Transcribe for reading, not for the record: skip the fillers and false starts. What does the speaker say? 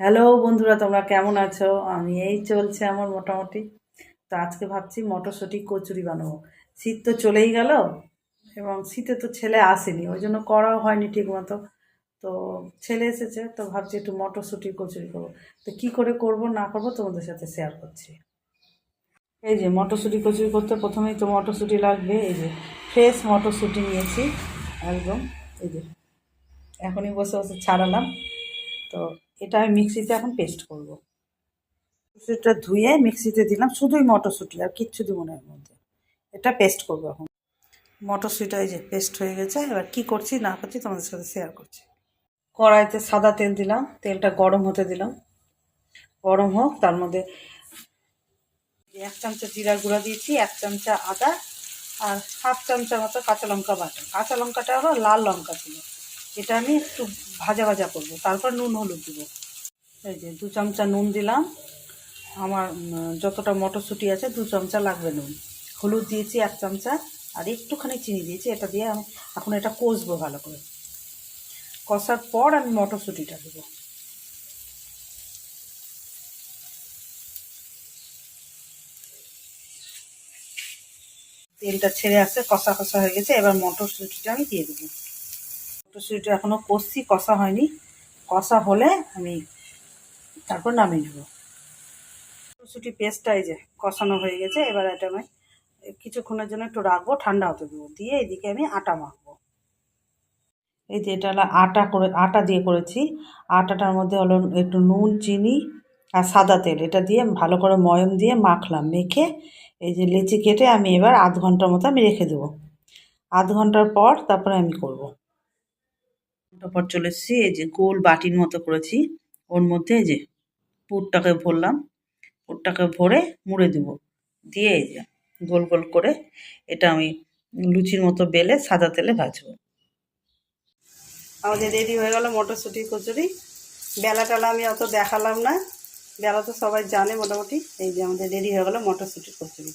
Hello বন্ধুরা, তোমরা কেমন আছো? আমি এই চলছে আমার মোটামুটি। তো আজকে ভাবছি মটরশুঁটি কচুরি বানাবো। শীত তো চলেই গেল এবং শীতে তো ছেলে আসেনি, ওই জন্য করাও হয়নি ঠিক মতো। তো ছেলে এসেছে, তো ভাবছি একটু মটরশুঁটির কচুরি করবো। তো কী করে করব না করব তোমাদের সাথে শেয়ার করছি। এই যে মটরশুঁটি কচুরি করতে প্রথমেই তো মটরশুঁটি লাগবে। এই যে ফ্রেশ মটরশুঁটি নিয়েছি একদম। এই যে এখনই বসে বসে ছাড়ালাম। তো এটা আমি মিক্সিতে এখন পেস্ট করব। মটরশুঁটিটা ধুয়ে মিক্সিতে দিলাম, শুধুই মটরশুঁটি, আর কিচ্ছু দিব না এর মধ্যে। এটা পেস্ট করবো এখন। মটরশুঁটিটা এই যে পেস্ট হয়ে গেছে। এবার কি করছি না করছি তোমাদের সাথে শেয়ার করছি। কড়াইতে সাদা তেল দিলাম, তেলটা গরম হতে দিলাম। গরম হোক, তার মধ্যে 1 চামচা জিরার গুঁড়া দিয়েছি, 1 চামচা আদা, আর 1/2 চামচা মতো কাঁচা লঙ্কা বাটা। কাঁচা লঙ্কাটা আবার লাল লঙ্কা ছিল। এটা আমি একটু ভাজা ভাজা করবো, তারপর নুন হলুদ দেবো। এই যে 2 চামচা নুন দিলাম। আমার যতটা মটরশুঁটি আছে 2 চামচা লাগবে নুন। হলুদ দিয়েছি 1 চামচা, আর একটুখানি চিনি দিয়েছি। এটা দিয়ে আমি এখন এটা কষবো ভালো করে। কষার পর আমি মটরশুঁটিটা দেবো। তেলটা ছেড়ে আসছে, কষা কষা হয়ে গেছে। এবার মটরশুঁটিটা আমি দিয়ে দেবো। মটরশুঁটিটা এখনও কষছি, কষা হয়নি। কষা হলে আমি তারপর নামিয়ে নেবো। মটরশুঁটি পেস্টটা এই যে কষানো হয়ে গেছে। এবার এটা আমি কিছুক্ষণের জন্য একটু রাখবো, ঠান্ডা হতে দেবো। দিয়ে এদিকে আমি আটা মাখবো। এই যে এটা হলো আটা দিয়ে করেছি। আটাটার মধ্যে হলো একটু নুন, চিনি আর সাদা তেল, এটা দিয়ে ভালো করে ময়ম দিয়ে মাখলাম। মেখে এই যে লেচি কেটে আমি এবার আধ ঘন্টার মতো আমি রেখে দেবো। আধ ঘন্টার পর তারপরে আমি করব। ঘন্টা পর চলে এসেছি। এই যে গোল বাটির মতো করেছি, ওর মধ্যে এই যে পুরটাকে ভরলাম। পুরটাকে ভরে মুড়ে দেব। দিয়ে এই যে গোল গোল করে এটা আমি লুচির মতো বেলে সাদা তেলে ভাজবো। আমাদের রেডি হয়ে গেল মটরশুঁটির কচুরি। বেলা টেলা আমি অত দেখালাম না, বেলা তো সবাই জানে মোটামুটি। এই যে আমাদের রেডি হয়ে গেল মটরশুঁটির কচুরি।